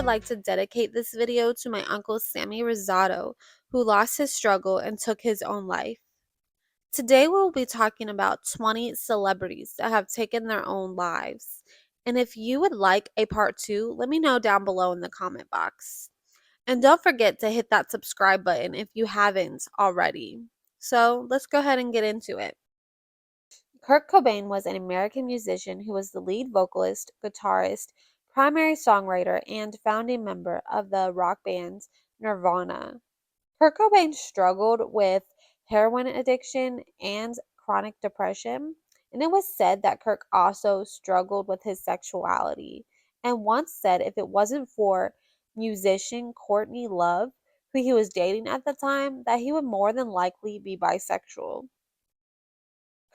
like to dedicate this video to my uncle Sammy Rosado, who lost his struggle and took his own life. Today we'll be talking about 20 celebrities that have taken their own lives. And if you would like a part 2, let me know down below in the comment box. And don't forget to hit that subscribe button if you haven't already. So let's go ahead and get into it. Kurt Cobain was an American musician who was the lead vocalist, guitarist, primary songwriter, and founding member of the rock band Nirvana. Kurt Cobain struggled with heroin addiction and chronic depression, and it was said that Kurt also struggled with his sexuality and once said if it wasn't for musician Courtney Love, who he was dating at the time, that he would more than likely be bisexual.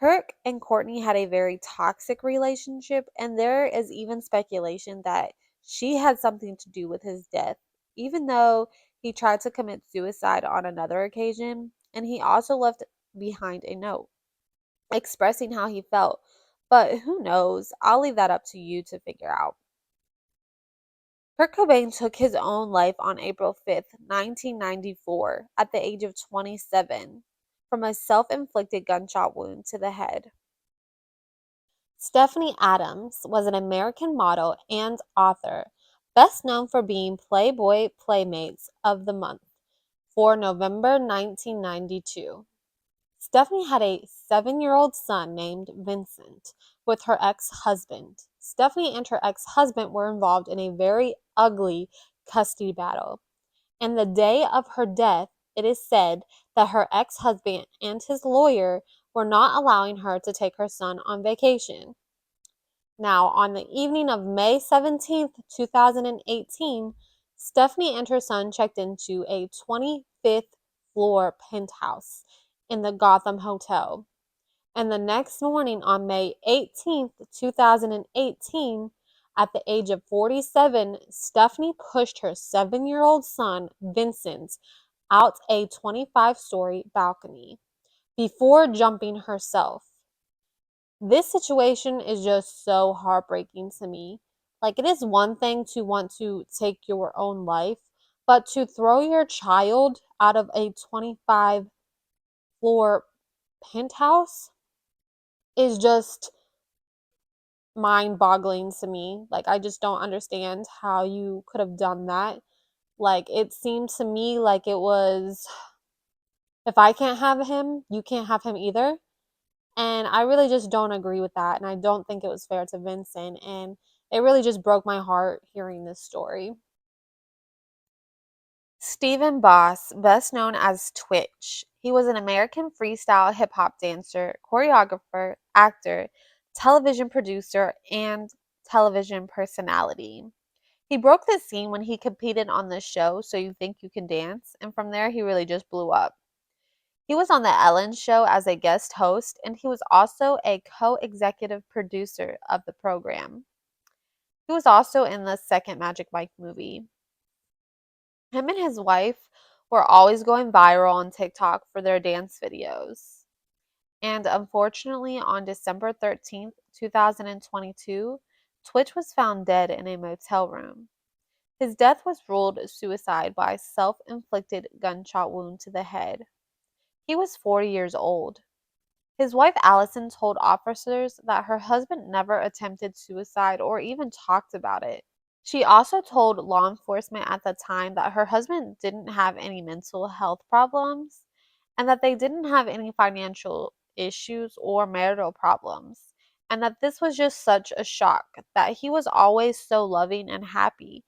Kirk and Courtney had a very toxic relationship, and there is even speculation that she had something to do with his death, even though he tried to commit suicide on another occasion, and he also left behind a note expressing how he felt. But who knows? I'll leave that up to you to figure out. Kurt Cobain took his own life on April 5th, 1994, at the age of 27, from a self inflicted gunshot wound to the head. Stephanie Adams was an American model and author, best known for being Playboy Playmates of the Month for November 1992. Stephanie had a 7-year-old son named Vincent with her ex-husband. Stephanie and her ex-husband were involved in a very ugly custody battle. And the day of her death, it is said that her ex-husband and his lawyer were not allowing her to take her son on vacation. Now, on the evening of May 17th, 2018, Stephanie and her son checked into a 25th floor penthouse in the Gotham Hotel. And the next morning, on May 18th, 2018, at the age of 47, Stephanie pushed her 7-year-old son, Vincent, out a 25-story balcony before jumping herself. This situation is just so heartbreaking to me. Like, it is one thing to want to take your own life, but to throw your child out of a 25 floor penthouse is just mind boggling to me. Like, I just don't understand how you could have done that. Like, it seemed to me like it was, if I can't have him, you can't have him either. And I really just don't agree with that. And I don't think it was fair to Vincent. And it really just broke my heart hearing this story. Stephen Boss, best known as Twitch. He was an American freestyle hip hop dancer, choreographer, actor, television producer, and television personality. He broke the scene when he competed on the show So You Think You Can Dance, and from there he really just blew up. He was on The Ellen Show as a guest host, and he was also a co-executive producer of the program. He was also in the second Magic Mike movie. Him and his wife were always going viral on TikTok for their dance videos. And unfortunately, on December 13th, 2022, Twitch was found dead in a motel room. His death was ruled suicide by self-inflicted gunshot wound to the head. He was 40 years old. His wife Allison told officers that her husband never attempted suicide or even talked about it. She also told law enforcement at the time that her husband didn't have any mental health problems and that they didn't have any financial issues or marital problems, and that this was just such a shock, that he was always so loving and happy,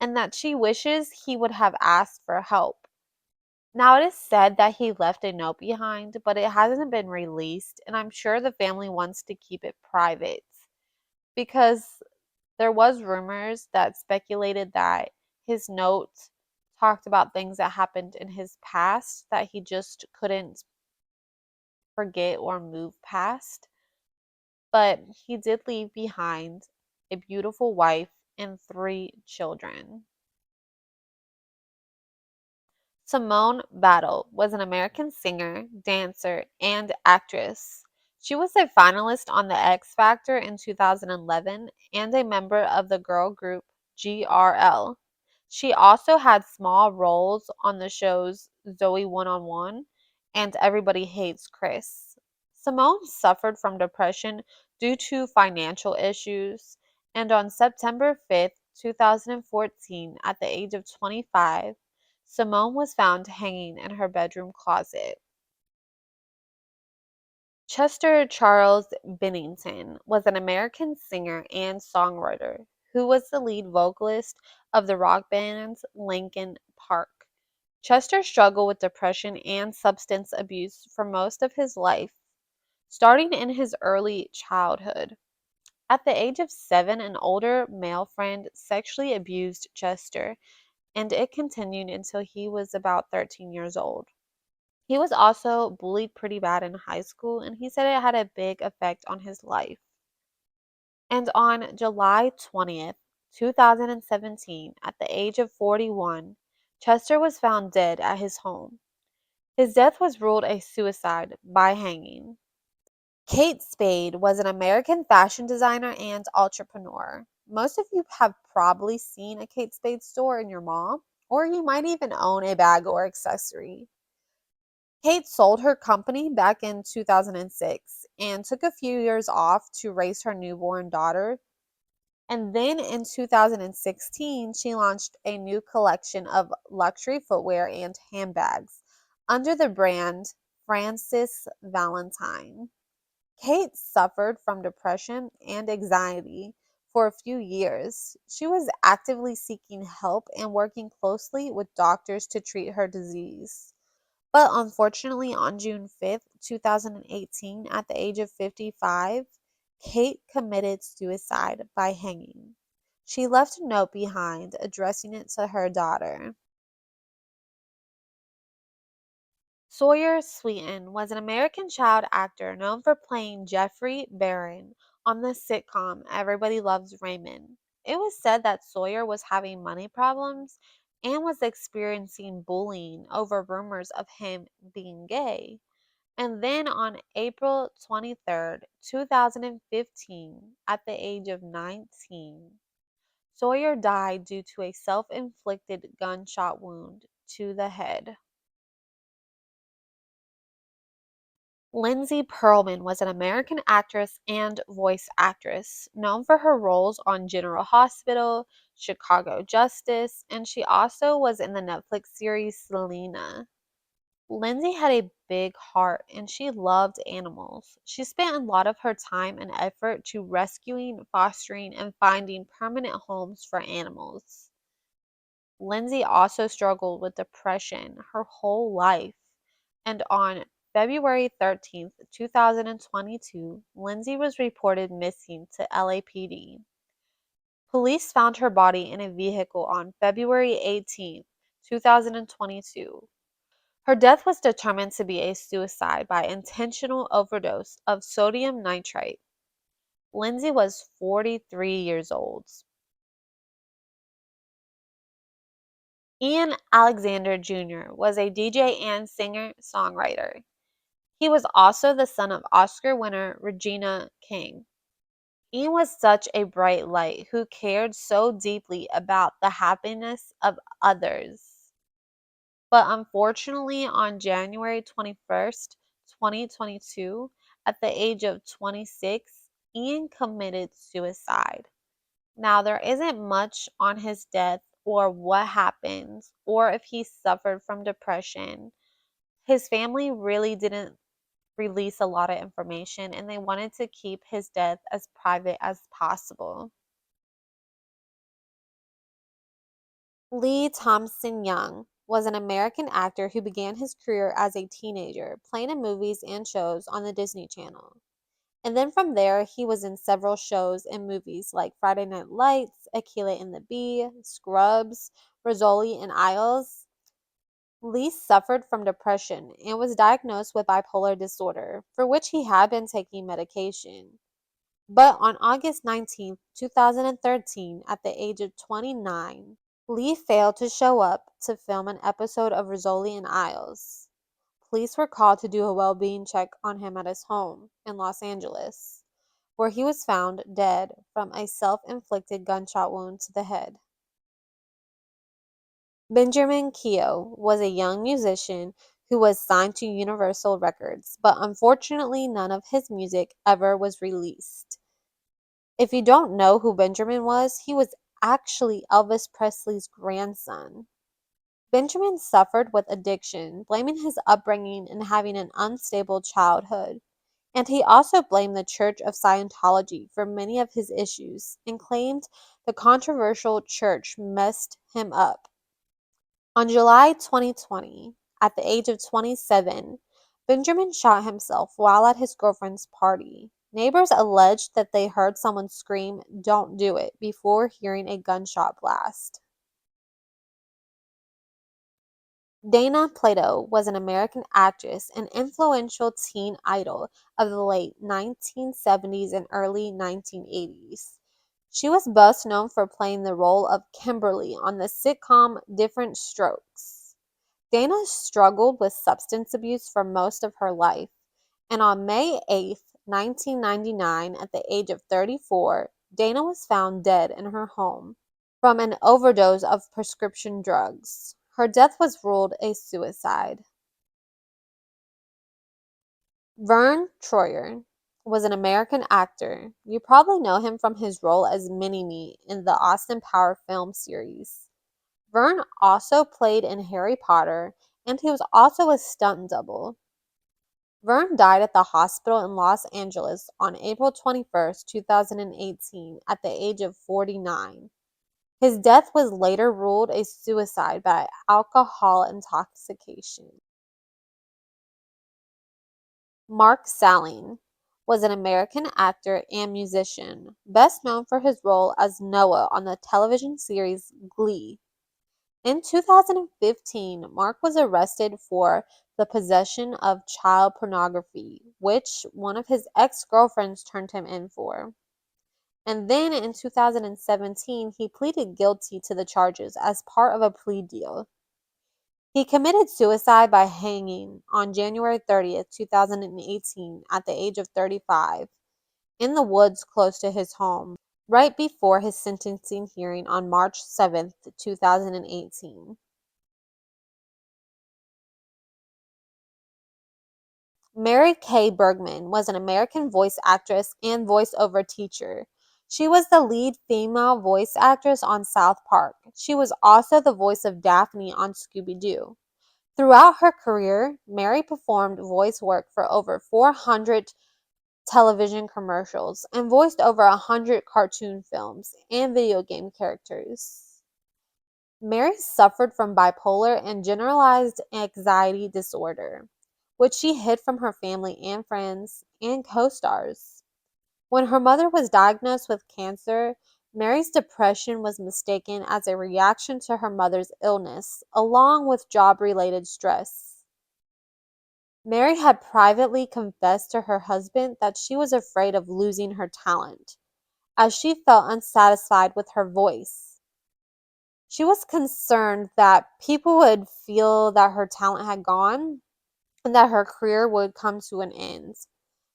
and that she wishes he would have asked for help. Now, it is said that he left a note behind, but it hasn't been released, and I'm sure the family wants to keep it private because there was rumors that speculated that his note talked about things that happened in his past that he just couldn't forget or move past. But he did leave behind a beautiful wife and 3 children. Simone Battle was an American singer, dancer, and actress. She was a finalist on The X Factor in 2011 and a member of the girl group GRL. She also had small roles on the shows Zoe 101 and Everybody Hates Chris. Simone suffered from depression due to financial issues, and on September 5th, 2014, at the age of 25, Simone was found hanging in her bedroom closet. Chester Charles Bennington was an American singer and songwriter who was the lead vocalist of the rock band Linkin Park. Chester struggled with depression and substance abuse for most of his life, starting in his early childhood. At the age of 7, an older male friend sexually abused Chester, and it continued until he was about 13 years old. He was also bullied pretty bad in high school, and he said it had a big effect on his life. And on July 20th, 2017, at the age of 41, Chester was found dead at his home. His death was ruled a suicide by hanging. Kate Spade was an American fashion designer and entrepreneur. Most of you have probably seen a Kate Spade store in your mall, or you might even own a bag or accessory. Kate sold her company back in 2006 and took a few years off to raise her newborn daughter. And then in 2016, she launched a new collection of luxury footwear and handbags under the brand Frances Valentine. Kate suffered from depression and anxiety for a few years. She was actively seeking help and working closely with doctors to treat her disease. But unfortunately, on June 5th, 2018, at the age of 55, Kate committed suicide by hanging. She left a note behind addressing it to her daughter. Sawyer Sweeten was an American child actor known for playing Jeffrey Barron on the sitcom Everybody Loves Raymond. It was said that Sawyer was having money problems and was experiencing bullying over rumors of him being gay. And then on April 23rd, 2015, at the age of 19, Sawyer died due to a self inflicted gunshot wound to the head. Lindsay Perlman was an American actress and voice actress, known for her roles on General Hospital, Chicago Justice, and she also was in the Netflix series Selena. Lindsay had a big heart and she loved animals. She spent a lot of her time and effort to rescuing, fostering, and finding permanent homes for animals. Lindsay also struggled with depression her whole life, and on February 13th, 2022, Lindsay was reported missing to LAPD. Police found her body in a vehicle on February 18th, 2022. Her death was determined to be a suicide by intentional overdose of sodium nitrite. Lindsay was 43 years old. Ian Alexander Jr. was a DJ and singer-songwriter. He was also the son of Oscar winner Regina King. Ian was such a bright light who cared so deeply about the happiness of others. But unfortunately, on January 21st, 2022, at the age of 26, Ian committed suicide. Now, there isn't much on his death or what happened or if he suffered from depression. His family really didn't release a lot of information and they wanted to keep his death as private as possible. Lee Thompson Young was an American actor who began his career as a teenager, playing in movies and shows on the Disney Channel. And then from there, he was in several shows and movies like Friday Night Lights, Aquila and the Bee, Scrubs, Rizzoli, and Isles. Lee suffered from depression and was diagnosed with bipolar disorder, for which he had been taking medication. But on August 19th, 2013, at the age of 29, Lee failed to show up to film an episode of Rizzoli and Isles. Police were called to do a well being check on him at his home in Los Angeles, where he was found dead from a self inflicted gunshot wound to the head. Benjamin Keough was a young musician who was signed to Universal Records, but unfortunately none of his music ever was released. If you don't know who Benjamin was, he was actually Elvis Presley's grandson. Benjamin suffered with addiction, blaming his upbringing and having an unstable childhood. And he also blamed the Church of Scientology for many of his issues and claimed the controversial church messed him up. On July 2020, at the age of 27, Benjamin shot himself while at his girlfriend's party. Neighbors alleged that they heard someone scream, "Don't do it," before hearing a gunshot blast. Dana Plato was an American actress and influential teen idol of the late 1970s and early 1980s. She was best known for playing the role of Kimberly on the sitcom Different Strokes. Dana struggled with substance abuse for most of her life, and on May 8th, 1999, at the age of 34, Dana was found dead in her home from an overdose of prescription drugs. Her death was ruled a suicide. Vern Troyer was an American actor. You probably know him from his role as Mini-Me in the Austin Power film series. Vern also played in Harry Potter, and he was also a stunt double. Vern died at the hospital in Los Angeles on April 21st, 2018, at the age of 49. His death was later ruled a suicide by alcohol intoxication. Mark Salling was an American actor and musician, best known for his role as Noah on the television series Glee. In 2015, Mark was arrested for the possession of child pornography, which one of his ex-girlfriends turned him in for. And then in 2017, he pleaded guilty to the charges as part of a plea deal. He committed suicide by hanging on January 30th, 2018, at the age of 35, in the woods close to his home, right before his sentencing hearing on March 7th, 2018. Mary Kay Bergman was an American voice actress and voiceover teacher. She was the lead female voice actress on South Park. She was also the voice of Daphne on Scooby-Doo. Throughout her career, Mary performed voice work for over 400 television commercials and voiced over 100 cartoon films and video game characters. Mary suffered from bipolar and generalized anxiety disorder, which she hid from her family and friends and co-stars. When her mother was diagnosed with cancer, Mary's depression was mistaken as a reaction to her mother's illness, along with job-related stress. Mary had privately confessed to her husband that she was afraid of losing her talent, as she felt unsatisfied with her voice. She was concerned that people would feel that her talent had gone and that her career would come to an end.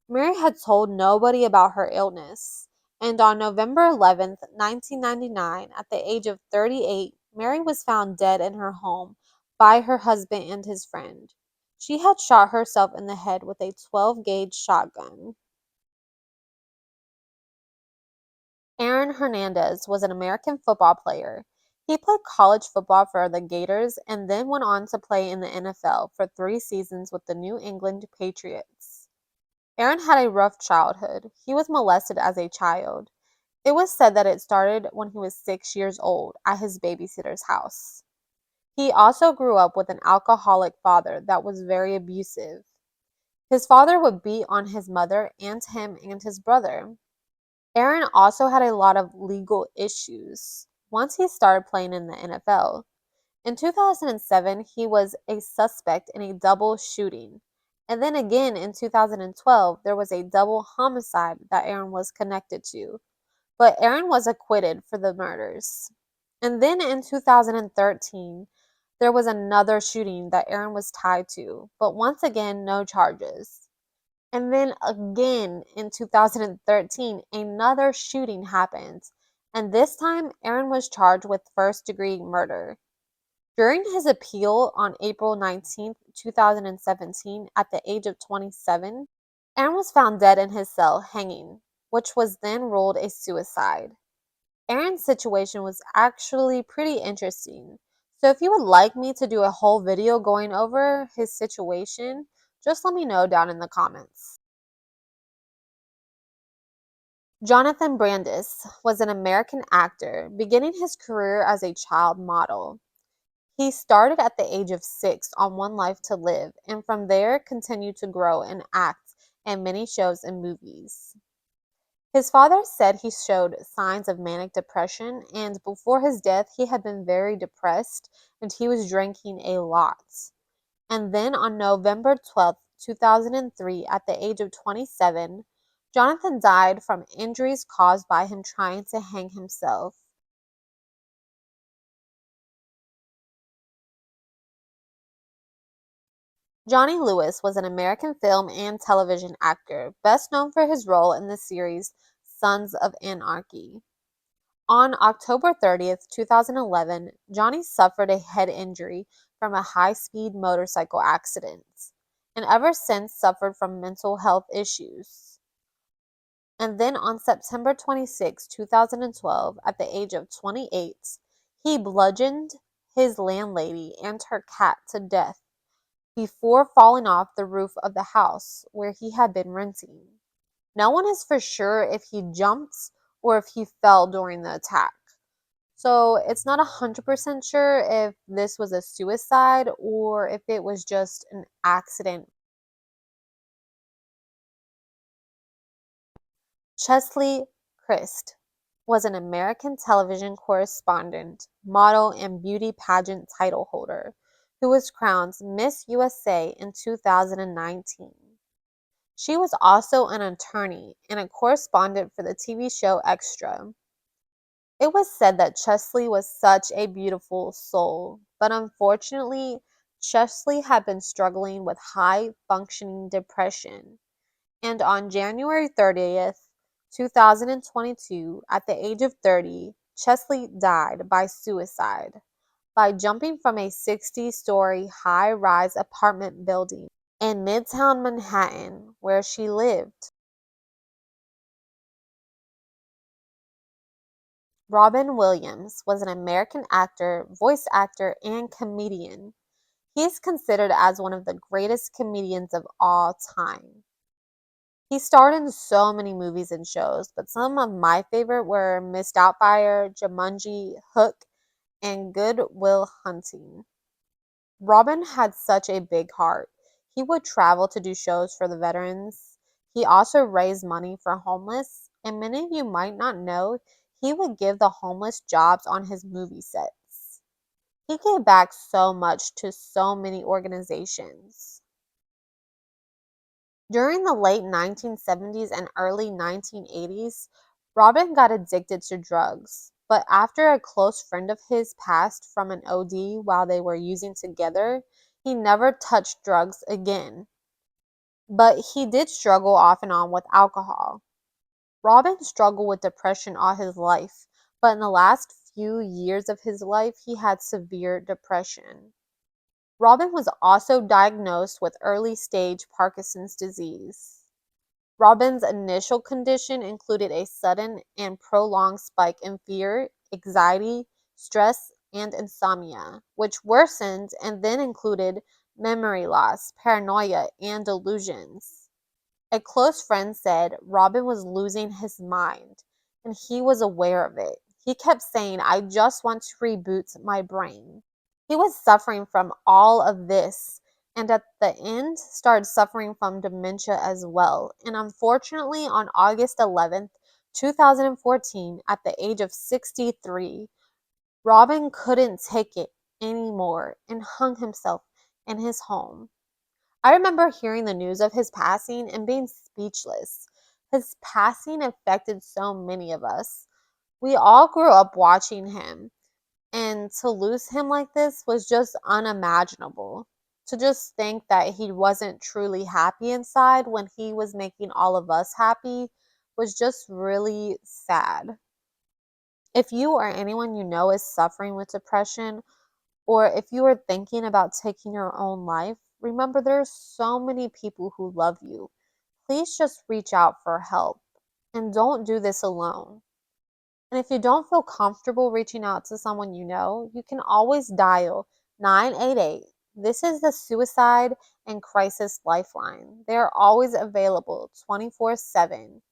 Mary had told nobody about her illness, and on November 11th, 1999, at the age of 38, Mary was found dead in her home by her husband and his friend. She had shot herself in the head with a 12-gauge shotgun. Aaron Hernandez was an American football player. He played college football for the Gators and then went on to play in the NFL for 3 seasons with the New England Patriots. Aaron had a rough childhood. He was molested as a child. It was said that it started when he was 6 years old at his babysitter's house. He also grew up with an alcoholic father that was very abusive. His father would beat on his mother and him and his brother. Aaron also had a lot of legal issues once he started playing in the NFL. In 2007, he was a suspect in a double shooting. And then again in 2012, there was a double homicide that Aaron was connected to. But Aaron was acquitted for the murders. And then in 2013, there was another shooting that Aaron was tied to, but once again, no charges. And then again in 2013, another shooting happened. And this time, Aaron was charged with first-degree murder. During his appeal on April 19th, 2017, at the age of 27, Aaron was found dead in his cell, hanging, which was then ruled a suicide. Aaron's situation was actually pretty interesting. So if you would like me to do a whole video going over his situation, just let me know down in the comments. Jonathan Brandis was an American actor beginning his career as a child model. He started at the age of 6 on One Life to Live, and from there continued to grow and act in many shows and movies. His father said he showed signs of manic depression, and before his death, he had been very depressed and he was drinking a lot. And then on November 12th, 2003, at the age of 27, Jonathan died from injuries caused by him trying to hang himself. Johnny Lewis was an American film and television actor, best known for his role in the series Sons of Anarchy. On October 30th, 2011, Johnny suffered a head injury from a high-speed motorcycle accident, and ever since suffered from mental health issues. And then on September 26, 2012, at the age of 28, he bludgeoned his landlady and her cat to death before falling off the roof of the house where he had been renting. No one is for sure if he jumped or if he fell during the attack. So it's not 100% sure if this was a suicide or if it was just an accident. Chesley Christ was an American television correspondent, model, and beauty pageant title holder who was crowned Miss USA in 2019. She was also an attorney and a correspondent for the TV show Extra. It was said that Chesley was such a beautiful soul, but unfortunately, Chesley had been struggling with high functioning depression. And on January 30th, 2022, at the age of 30, Chesley died by suicide by jumping from a 60-story high rise apartment building in Midtown Manhattan, where she lived. Robin Williams was an American actor, voice actor, and comedian. He is considered as one of the greatest comedians of all time. He starred in so many movies and shows, but some of my favorite were Miss Doubtfire, Jumanji, Hook, and Good Will Hunting. Robin had such a big heart. He would travel to do shows for the veterans. He also raised money for homeless, and many of you might not know, he would give the homeless jobs on his movie sets. He gave back so much to so many organizations. During the late 1970s and early 1980s, Robin got addicted to drugs, but after a close friend of his passed from an OD while they were using together, he never touched drugs again. But he did struggle off and on with alcohol. Robin struggled with depression all his life, but in the last few years of his life, he had severe depression. Robin was also diagnosed with early stage Parkinson's disease. Robin's initial condition included a sudden and prolonged spike in fear, anxiety, stress, and insomnia, which worsened and then included memory loss, paranoia, and delusions. A close friend said Robin was losing his mind, and he was aware of it. He kept saying, "I just want to reboot my brain." He was suffering from all of this, and at the end started suffering from dementia as well. And unfortunately, on August 11th, 2014, at the age of 63, Robin couldn't take it anymore and hung himself in his home. I remember hearing the news of his passing and being speechless. His passing affected so many of us. We all grew up watching him, and to lose him like this was just unimaginable. To just think that he wasn't truly happy inside when he was making all of us happy was just really sad. If you or anyone you know is suffering with depression, Or if you are thinking about taking your own life, remember there's so many people who love you. Please just reach out for help and don't do this alone. And if you don't feel comfortable reaching out to someone you know, you can always dial 988. This is the Suicide and Crisis Lifeline. They are always available 24/7.